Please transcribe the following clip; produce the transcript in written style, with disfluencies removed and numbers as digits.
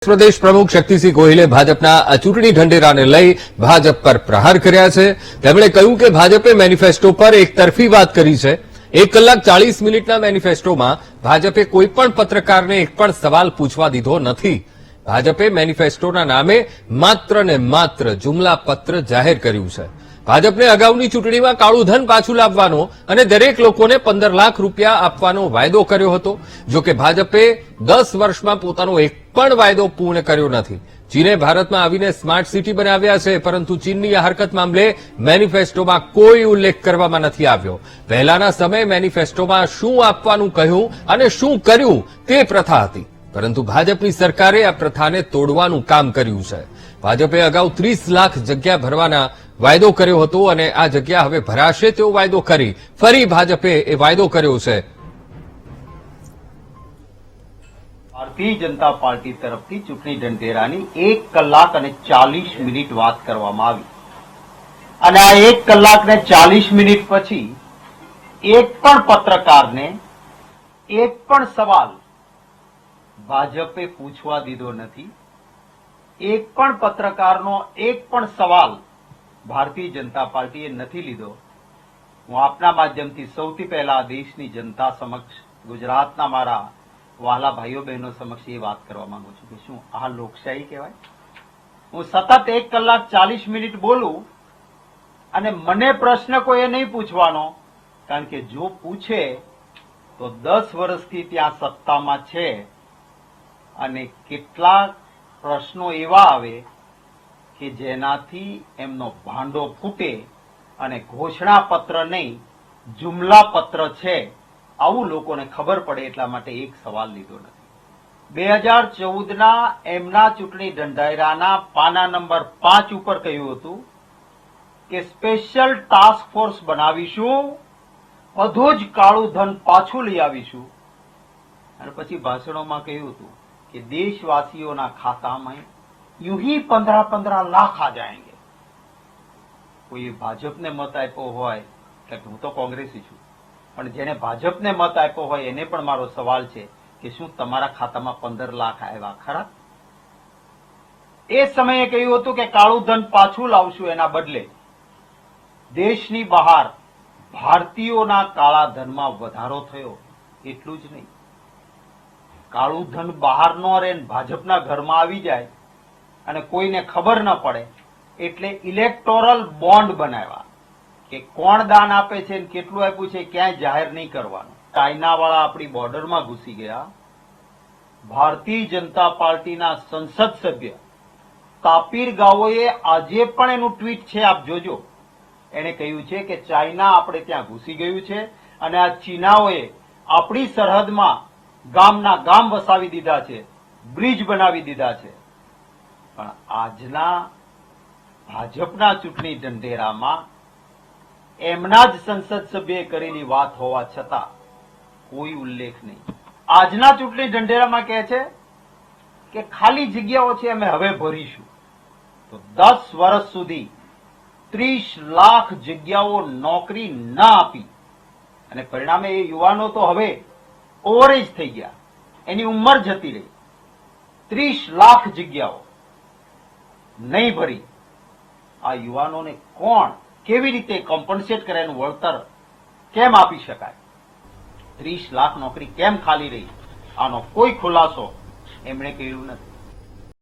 પ્રદેશ પ્રમુખ શક્તિસિંહ ગોહિલે ભાજપના આ ચૂંટણી ઢંઢેરાને લઈ ભાજપ પર પ્રહાર કર્યા છે। તેમણે કહ્યું કે ભાજપે મેનિફેસ્ટો પર એકતરફી વાત કરી છે। 1 કલાક 40 મિનિટના મેનિફેસ્ટોમાં ભાજપે કોઈપણ પત્રકારને એક પણ સવાલ પૂછવા દીધો નથી। ભાજપે મેનિફેસ્ટોના નામે માત્ર ને માત્ર જુમલાપત્ર જાહેર કર્યું છે। ભાજપને અગાઉની ચૂંટણીમાં કાળું ધન પાછું લાવવાનો અને દરેક લોકોને 15 લાખ રૂપિયા આપવાનો વાયદો કર્યો હતો। જો કે ભાજપે 10 વર્ષમાં પોતાનો એક પણ વાયદો પૂર્ણ કર્યો નથી। ચીને ભારતમાં આવીને સ્માર્ટ સિટી બનાવ્યા છે, પરંતુ ચીનની આ હરકત મામલે મેનિફેસ્ટોમાં કોઈ ઉલ્લેખ કરવામાં નથી આવ્યો। પહેલાના સમયે મેનિફેસ્ટોમાં શું આપવાનું કહ્યું અને શું કર્યું તે પ્રથા હતી, પરંતુ ભાજપની સરકારે આ પ્રથાને તોડવાનું કામ કર્યું છે। ભાજપે અગાઉ 30 લાખ જગ્યા ભરવાના વાયદો કર્યો હતો અને આ જગ્યા હવે ભરાશે તેવો વાયદો કરી ફરી ભાજપે એ વાયદો કર્યો છે। ભારતીય જનતા પાર્ટી તરફથી ચૂંટણી ઢંઢેરાની 1 કલાક અને 40 મિનિટ વાત કરવામાં આવી અને આ 1 કલાક ને 40 મિનિટ પછી એક પણ પત્રકારને એક પણ સવાલ ભાજપે પૂછવા દીધો નથી। એક પણ પત્રકારનો એક પણ સવાલ ભારતીય જનતા પાર્ટીએ નથી લીધો। હું આપના માધ્યમથી સૌથી પહેલા દેશની જનતા સમક્ષ, ગુજરાતના મારા વહાલા ભાઈઓ બહેનો સમક્ષ એ વાત કરવા માંગુ છું કે શું આ લોકશાહી કહેવાય? હું સતત 1 કલાક 40 મિનિટ બોલું અને મને પ્રશ્ન કોઈ નહીં પૂછવાનો, કારણ કે જો પૂછે તો 10 વર્ષથી ત્યાં સત્તામાં છે અને કેટલાક પ્રશ્નો એવા આવે કે જેનાથી એમનો ભાંડો ફૂટે અને ઘોષણાપત્ર નહીં જુમલાપત્ર છે આવું લોકોને ખબર પડે, એટલા માટે એક સવાલ લીધો નથી। 2014ના એમના ચૂંટણી ઢંઢેરાના પાના નંબર 5 ઉપર કહ્યું હતું કે સ્પેશિયલ ટાસ્ક ફોર્સ બનાવીશું, બધું જ કાળું ધન પાછું લઈ આવીશું, અને પછી ભાષણોમાં કહ્યું હતું કે દેશવાસીઓના ખાતામાં यूं ही 15-15 लाख आ जाएंगे। કોઈ ભાજપને મત આપ્યો હોય, કે હું તો કોંગ્રેસી છું, પણ જેને ભાજપને મત આપ્યો હોય એને પણ મારો સવાલ છે કે શું તમારા ખાતામાં 15 લાખ આવ્યા ખરા? એ સમયે કહ્યું હતું કે કાળું ધન પાછું લાવશું, એના બદલે દેશની બહાર ભારતીયોના કાળા ધનમાં વધારો થયો। એટલું જ નહીં, કાળું ધન બહાર ન રહે, ભાજપના ઘરમાં આવી જાય અને કોઈને ખબર ન પડે એટલે ઇલેક્ટોરલ બોન્ડ બનાવ્યા કે કોણ દાન આપે છે અને કેટલું આપ્યું છે ક્યાંય જાહેર નહીં કરવાનું। ચાઇના વાળા આપણી બોર્ડરમાં ઘૂસી ગયા। ભારતીય જનતા પાર્ટીના સંસદ સભ્ય તાપીર ગાવોએ આજે પણ એનું ટ્વીટ છે, આપ જોજો। એને કહ્યું છે કે ચાઇના આપણે ત્યાં ઘૂસી ગયું છે અને આ ચીનાઓએ આપણી સરહદમાં ગામના ગામ વસાવી દીધા છે, બ્રિજ બનાવી દીધા છે। પણ આજના ભાજપના ચૂંટણી ઢંઢેરામાં એમના જ સંસદ સભ્યએ કરેલી વાત હોવા છતાં કોઈ ઉલ્લેખ નહીં। આજના ચૂંટણી ઢંઢેરામાં કહે છે કે ખાલી જગ્યાઓ છે અમે હવે ભરીશું, તો 10 વર્ષ સુધી 30 લાખ જગ્યાઓ નોકરી ન આપી અને પરિણામે એ યુવાનો તો હવે ઓવરેજ થઈ ગયા, એની ઉંમર જતી રહી। 30 લાખ જગ્યાઓ નહીં ભરી આ યુવાનોને કોણ કેવી રીતે કોમ્પન્સેટ કરે, એનું વળતર કેમ આપી શકાય? 30 લાખ નોકરી કેમ ખાલી રહી, આનો કોઈ ખુલાસો એમણે કર્યું નથી।